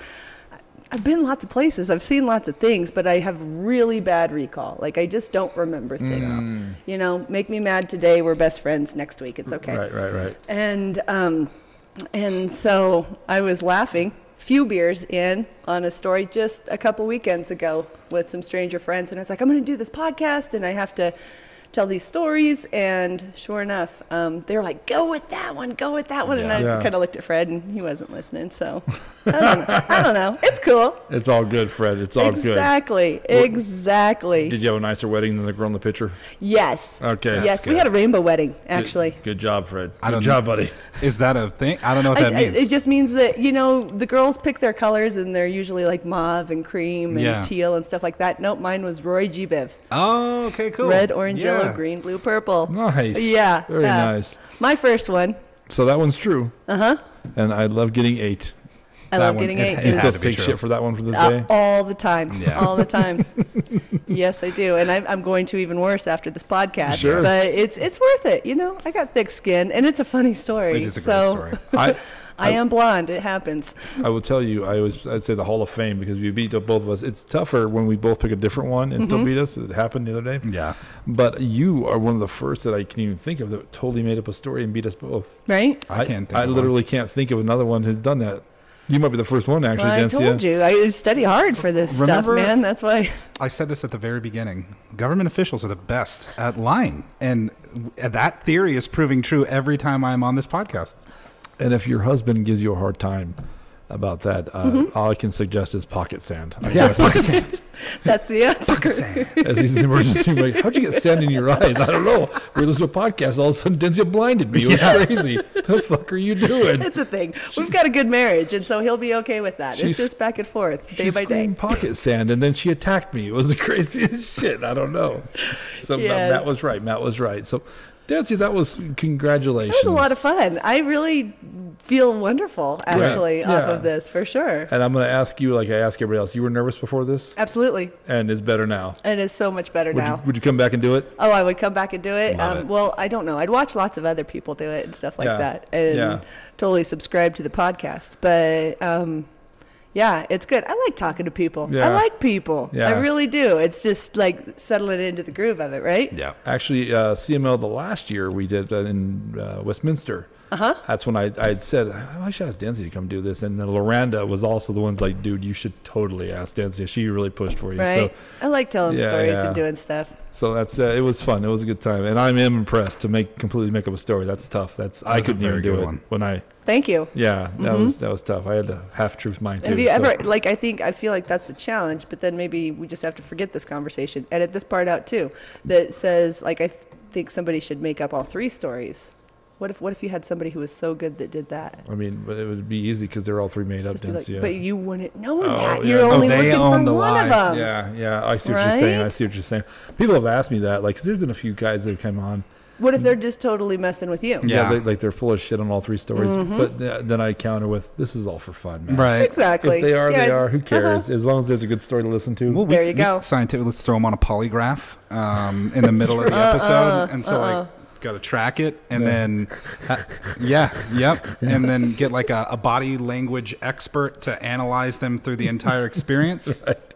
I've been lots of places. I've seen lots of things, but I have really bad recall. Like I just don't remember things. You know, make me mad today. We're best friends next week. It's okay. Right. And so I was laughing, few beers in, on a story just a couple weekends ago with some stranger friends. And I was like, I'm going to do this podcast and I have to tell these stories. And sure enough, they were like, go with that one. And I Yeah. kind of looked at Fred and he wasn't listening. So I don't know. It's cool. It's all good, Fred. It's all good. Exactly. Did you have a nicer wedding than the girl in the picture? Yes. Okay. Yes. That's We had a rainbow wedding, actually. Good job, Fred. I don't Good job, buddy. Is that a thing? I don't know what that means. It just means that, you know, the girls pick their colors and they're usually like mauve and cream and Yeah. teal and stuff like that. Nope, mine was Roy G. Biv. Oh, okay, cool. Red, orange, Yeah. yellow, green, blue, purple. Nice. Yeah. Very nice. My first one. So that one's true. And I love getting 8. I That love one, getting it 8. had You to still be take true. shit for that one for this day? All the time. Yeah. All the time. Yes, I do. And I'm going to even worse after this podcast. Sure. But it's worth it. You know, I got thick skin and it's a funny story. It is a great story. I am blonde. It happens. I will tell you, I'd say the Hall of Fame because we beat up both of us. It's tougher when we both pick a different one and still beat us. It happened the other day. Yeah. But you are one of the first that I can even think of that totally made up a story and beat us both. Right? I can't think I of one. literally can't think of another one who's done that. You might be the first one, actually, Well, I Dencia. told you. I study hard for this stuff, man. That's why. I said this at the very beginning. Government officials are the best at lying. And that theory is proving true every time I'm on this podcast. And if your husband gives you a hard time about that, all I can suggest is pocket sand. Pocket sand. That's the answer. Pocket sand. As he's in the emergency room, like, how'd you get sand in your eyes? I don't know. We're listening to a podcast. All of a sudden, Dencia blinded me. It was crazy. What the fuck are you doing? It's a thing. We've got a good marriage, and so he'll be okay with that. It's just back and forth, day by day. Pocket sand, and then she attacked me. It was the craziest shit. I don't know. So Yes. Matt was right. Matt was right. So, Dencia, that was congratulations. It was a lot of fun. I really feel wonderful, actually, off of this, for sure. And I'm going to ask you, like I ask everybody else, you were nervous before this? Absolutely. And it's better now. And it's so much better now. Would you come back and do it? Oh, I would come back and do it. Love it. Well, I don't know. I'd watch lots of other people do it and stuff like that, and totally subscribe to the podcast. But yeah, it's good. I like talking to people. Yeah. I like people. Yeah. I really do. It's just like settling into the groove of it, right? Yeah. Actually, CML the last year we did that in Westminster. That's when I'd said, I should ask Dencia to come do this. And then Loranda was also the one's like, dude, you should totally ask Dencia. She really pushed for you. Right. So, I like telling stories and doing stuff. So that's it was fun. It was a good time. And I'm impressed to completely make up a story. That's tough. I couldn't even do it when I. Thank you. Yeah, that was tough. I had to half-truth mine too. Have you ever, like, I feel like that's the challenge, but then maybe we just have to forget this conversation. Edit this part out too. That says, like, I think somebody should make up all three stories. What if you had somebody who was so good that did that? I mean, but it would be easy because they're all three made up. Like, but you wouldn't know Oh, that. yeah. You're only they looking own for the one lie. of them. Yeah, I see what you're saying. I see what you're saying. People have asked me that, like, because there's been a few guys that have come on. What if they're just totally messing with you? Yeah, they're full of shit on all three stories. But then I counter with, this is all for fun, man. Right. Exactly. If they are, they are. Who cares? As long as there's a good story to listen to. Well, there you go. Scientific. Let's throw them on a polygraph in the middle of the episode, and so like got to track it, and then and then get like a body language expert to analyze them through the entire experience. Right.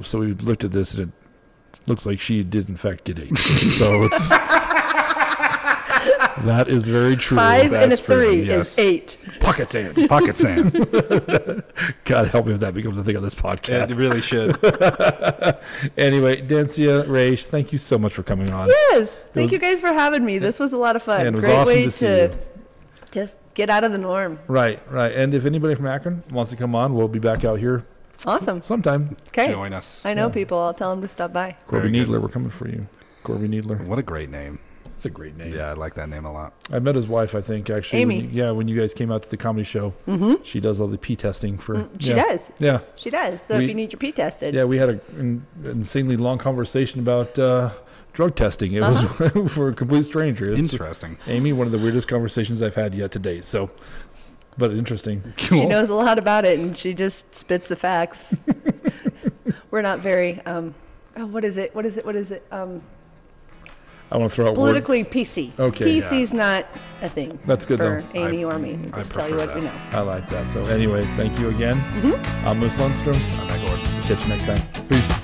So we looked at this, and it looks like she did in fact get 8. So it's that is very true. 5 That's and a 3 is 8. Pocket sand. Pocket sand. God help me if that becomes a thing on this podcast. It really should. Anyway, Dencia, Raish, thank you so much for coming on. Yes. Thank you guys for having me. This was a lot of fun. And it was Great awesome way to see you. just get out of the norm. Right. And if anybody from Akron wants to come on, we'll be back out here Awesome. sometime. Okay. Join us. I know people. I'll tell them to stop by. Corby Very good. Needler, we're coming for you. Corby Needler. What a great name. It's a great name. Yeah, I like that name a lot. I met his wife, I think, actually. Amy. When you guys came out to the comedy show. She does all the pee testing for. She does. Yeah. She does. So if you need your pee tested. Yeah, we had an insanely long conversation about drug testing. It was for a complete stranger. It's, Interesting. Amy, one of the weirdest conversations I've had yet to date. So, but interesting. She knows a lot about it, and she just spits the facts. We're not very, what is it? I want to throw out Politically words. PC. Okay, PC's not a thing. That's good, for though. Amy or me. Just tell you prefer what we know. I like that. So anyway, thank you again. I'm Moose Lundstrom. I'm Matt Gordon. Catch you next time. Peace.